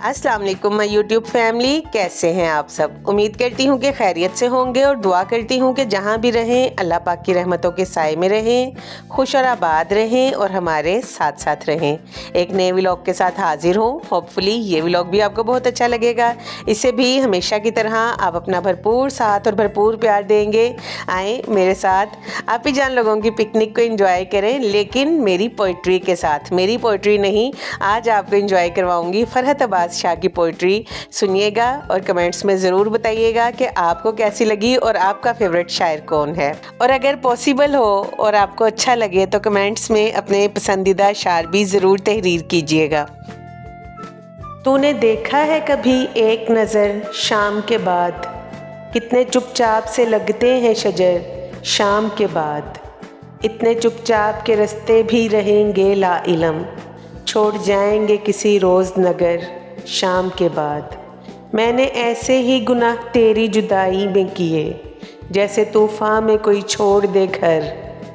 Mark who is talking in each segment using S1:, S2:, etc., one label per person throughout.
S1: अस्सलाम वालेकुम my YouTube family, कैसे हैं आप सब। उम्मीद करती हूँ कि खैरियत से होंगे और दुआ करती हूँ कि जहाँ भी रहें अल्लाह पाक की रहमतों के साए में रहें, खुश और आबाद रहें और हमारे साथ साथ रहें। एक नए व्लॉग के साथ हाजिर हूँ। होपफुली ये व्लॉग भी आपको बहुत अच्छा लगेगा। इसे भी हमेशा की तरह आप अपना भरपूर साथ और भरपूर प्यार देंगे। आएँ मेरे साथ आप ही जान लोगों की पिकनिक को एंजॉय करें, लेकिन मेरी पोइट्री के साथ। मेरी पोइट्री नहीं, आज आपको एंजॉय करवाऊंगी फरहत अब्बास शाह की पोइट्री। सुनिएगा और कमेंट्स में ज़रूर बताइएगा कि आपको कैसी लगी और आपका फेवरेट शायर कौन है। और अगर पॉसिबल हो और आपको अच्छा लगे तो कमेंट्स में अपने पसंदीदा शायर भी ज़रूर तहरीर कीजिएगा। तूने देखा है कभी एक नज़र शाम के बाद, कितने चुपचाप से लगते हैं शजर शाम के बाद। इतने चुपचाप के रास्ते भी रहेंगे लाइलम, छोड़ जाएंगे किसी रोज़ नगर शाम के बाद। मैंने ऐसे ही गुनाह तेरी जुदाई में किए, जैसे तूफ़ान में कोई छोड़ दे घर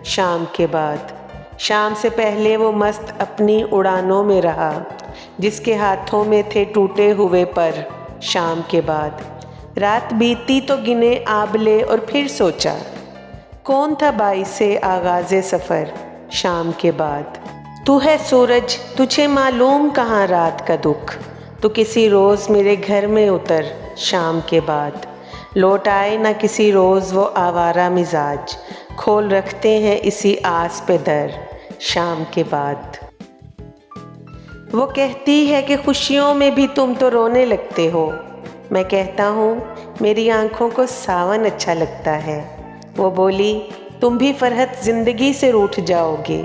S1: शाम के बाद। शाम से पहले वो मस्त अपनी उड़ानों में रहा, जिसके हाथों में थे टूटे हुए पर शाम के बाद। रात बीती तो गिने आबले और फिर सोचा, कौन था बाइसे आगाज़े सफ़र शाम के बाद। तू है सूरज, तुझे मालूम कहाँ रात का दुख, तू किसी रोज़ मेरे घर में उतर शाम के बाद। लौट आए ना किसी रोज़ वो आवारा मिजाज, खोल रखते हैं इसी आस पे दर शाम के बाद। वो कहती है कि खुशियों में भी तुम तो रोने लगते हो, मैं कहता हूँ मेरी आँखों को सावन अच्छा लगता है। वो बोली तुम भी फरहत ज़िंदगी से रूठ जाओगे।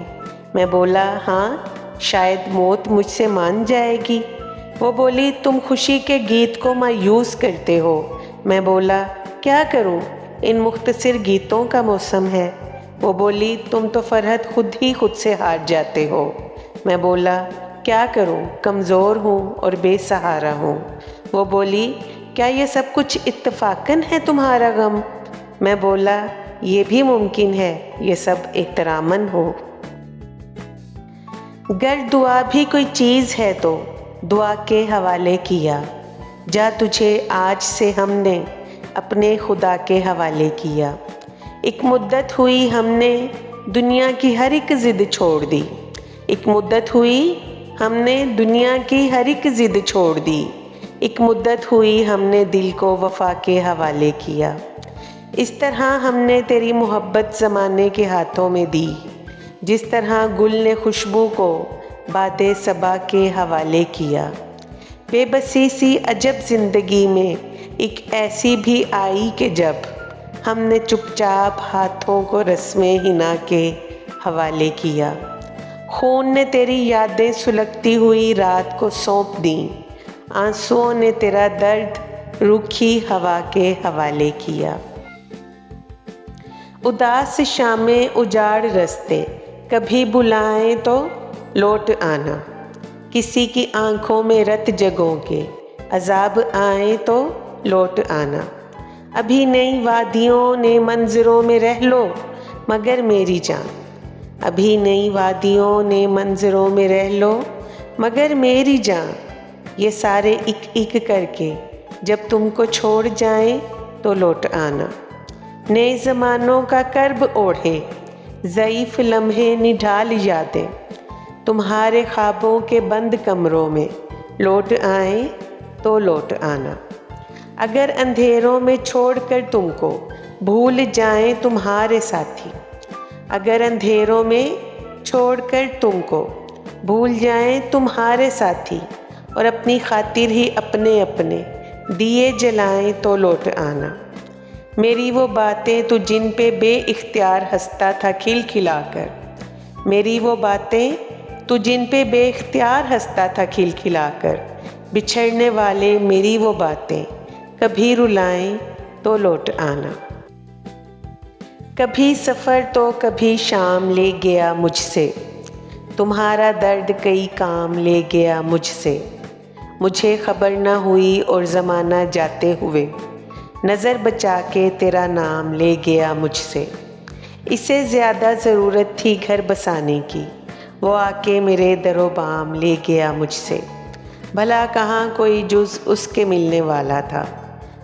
S1: मैं बोला हाँ, शायद मौत मुझसे मान जाएगी। वो बोली तुम खुशी के गीत को मायूस करते हो। मैं बोला क्या करूं, इन मुख्तसर गीतों का मौसम है। वो बोली तुम तो फरहत खुद ही खुद से हार जाते हो। मैं बोला क्या करूं, कमज़ोर हूँ और बेसहारा हूँ। वो बोली क्या ये सब कुछ इत्तफाकन है तुम्हारा गम। मैं बोला ये भी मुमकिन है ये सब एहतरामन हो। गर दुआ भी कोई चीज़ है तो दुआ के हवाले किया, जा तुझे आज से हमने अपने खुदा के हवाले किया। एक मुद्दत हुई हमने दुनिया की हर एक ज़िद छोड़ दी, एक मुद्दत हुई हमने दुनिया की हर एक ज़िद छोड़ दी। एक मुद्दत हुई हमने दिल को वफ़ा के हवाले किया। इस तरह हमने तेरी मोहब्बत ज़माने के हाथों में दी, जिस तरह गुल ने खुशबू को बादे सबा के हवाले किया। बेबसी सी अजब ज़िंदगी में एक ऐसी भी आई कि जब हमने चुपचाप हाथों को रस्में हिना के हवाले किया। खून ने तेरी यादें सुलगती हुई रात को सौंप दी, आंसुओं ने तेरा दर्द रूखी हवा के हवाले किया। उदास शामें उजाड़ रस्ते कभी बुलाएं तो लौट आना, किसी की आंखों में रत जगों के अजाब आए तो लौट आना। अभी नई वादियों ने मंजरों में रह लो मगर मेरी जान, अभी नई वादियों ने मंजरों में रह लो मगर मेरी जान। ये सारे एक एक करके जब तुमको छोड़ जाएं तो लौट आना। नए ज़मानों का कर्ब ओढ़े ज़ईफ़ लम्हे निढाल यादें, तुम्हारे ख्वाबों के बंद कमरों में लौट आए तो लौट आना। अगर अंधेरों में छोड़कर तुमको भूल जाएं तुम्हारे साथी, अगर अंधेरों में छोड़कर तुमको भूल जाएं तुम्हारे साथी और अपनी खातिर ही अपने अपने दिए जलाएं तो लौट आना। मेरी वो बातें तू जिन पे बेइख्तियार हंसता था खिलखिलाकर, मेरी वो बातें तू जिन पे बेइख्तियार हंसता था खिलखिलाकर। बिछड़ने वाले मेरी वो बातें कभी रुलाएं तो लौट आना। कभी सफ़र तो कभी शाम ले गया मुझसे, तुम्हारा दर्द कई काम ले गया मुझसे। मुझे खबर ना हुई और ज़माना जाते हुए नज़र बचा के तेरा नाम ले गया मुझसे। इससे ज़्यादा ज़रूरत थी घर बसाने की, वो आके मेरे दरो बाम ले गया मुझसे। भला कहाँ कोई जुज़ उसके मिलने वाला था।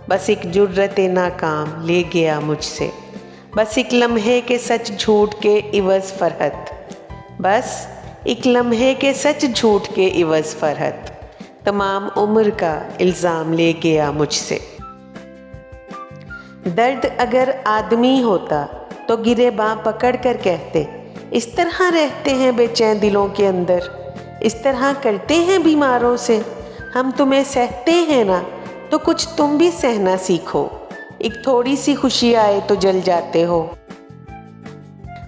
S1: बस एक जुर्रत नाकाम ले गया मुझसे, बस एक लम्हे के सच झूठ के इवज़ फरहत, बस एक लम्हे के सच झूठ के इवज़ फरहत, तमाम उम्र का इल्ज़ाम ले गया मुझसे। दर्द अगर आदमी होता तो गिरे बाँ पकड़ कर कहते, इस तरह रहते हैं बेचैन दिलों के अंदर, इस तरह करते हैं बीमारों से। हम तुम्हें सहते हैं ना, तो कुछ तुम भी सहना सीखो, एक थोड़ी सी खुशी आए तो जल जाते हो।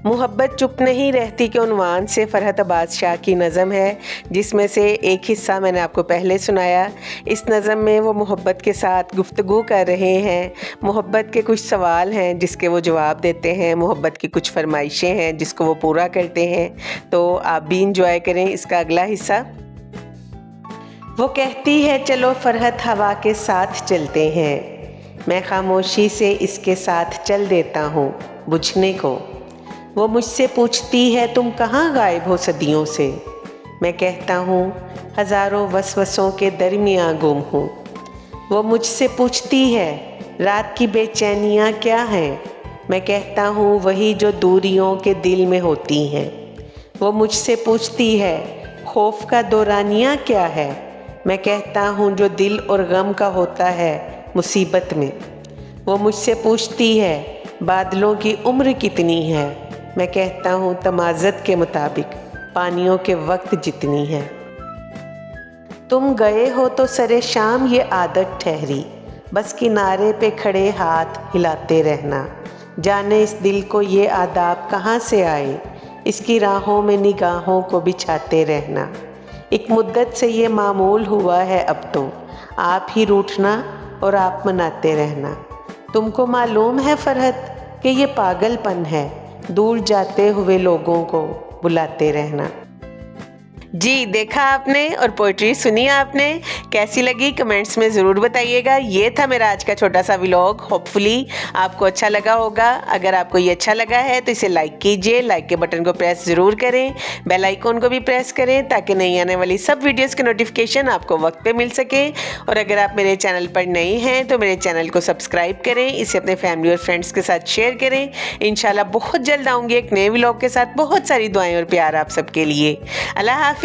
S1: मोहब्बत चुप नहीं रहती के उन्वान से फ़रहत अब्बास शाह की नज़म है, जिसमें से एक हिस्सा मैंने आपको पहले सुनाया। इस नज़म में वो मोहब्बत के साथ गुफ्तगू कर रहे हैं, मोहब्बत के कुछ सवाल हैं जिसके वो जवाब देते हैं, मोहब्बत की कुछ फरमाइशें हैं जिसको वो पूरा करते हैं। तो आप भी इंजॉय करें इसका अगला हिस्सा। वो कहती है चलो फ़रहत हवा के साथ चलते हैं, मैं खामोशी से इसके साथ चल देता हूँ बुझने को। वो मुझसे पूछती है तुम कहाँ गायब हो सदियों से, मैं कहता हूँ हज़ारों वसवसों के दरमियाँ गुम हूँ। वो मुझसे पूछती है रात की बेचैनियाँ क्या हैं, मैं कहता हूँ वही जो दूरियों के दिल में होती हैं। वो मुझसे पूछती है खौफ का दौरानिया क्या है, मैं कहता हूँ जो दिल और गम का होता है मुसीबत में। वो मुझसे पूछती है बादलों की उम्र कितनी है, मैं कहता हूँ तमाज़त के मुताबिक पानियों के वक्त जितनी है। तुम गए हो तो सरे शाम ये आदत ठहरी, बस किनारे पे खड़े हाथ हिलाते रहना, जाने इस दिल को ये आदाब कहाँ से आए, इसकी राहों में निगाहों को बिछाते रहना। एक मुद्दत से ये मामूल हुआ है अब तो, आप ही रूठना और आप मनाते रहना। तुमको मालूम है फ़रहत कि ये पागलपन है, दूर जाते हुए लोगों को बुलाते रहना। जी देखा आपने और पोइट्री सुनी आपने, कैसी लगी कमेंट्स में ज़रूर बताइएगा। ये था मेरा आज का छोटा सा व्लॉग, होपफुली आपको अच्छा लगा होगा। अगर आपको ये अच्छा लगा है तो इसे लाइक कीजिए, लाइक के बटन को प्रेस ज़रूर करें, बेल आइकॉन को भी प्रेस करें ताकि नई आने वाली सब वीडियोज़ के नोटिफिकेशन आपको वक्त पे मिल सके। और अगर आप मेरे चैनल पर नए हैं तो मेरे चैनल को सब्सक्राइब करें, इसे अपने फैमिली और फ्रेंड्स के साथ शेयर करें। इंशाल्लाह बहुत जल्द आऊँगी एक नए व्लॉग के साथ। बहुत सारी दुआएं और प्यार आप सबके लिए। अल्लाह हाफिज़।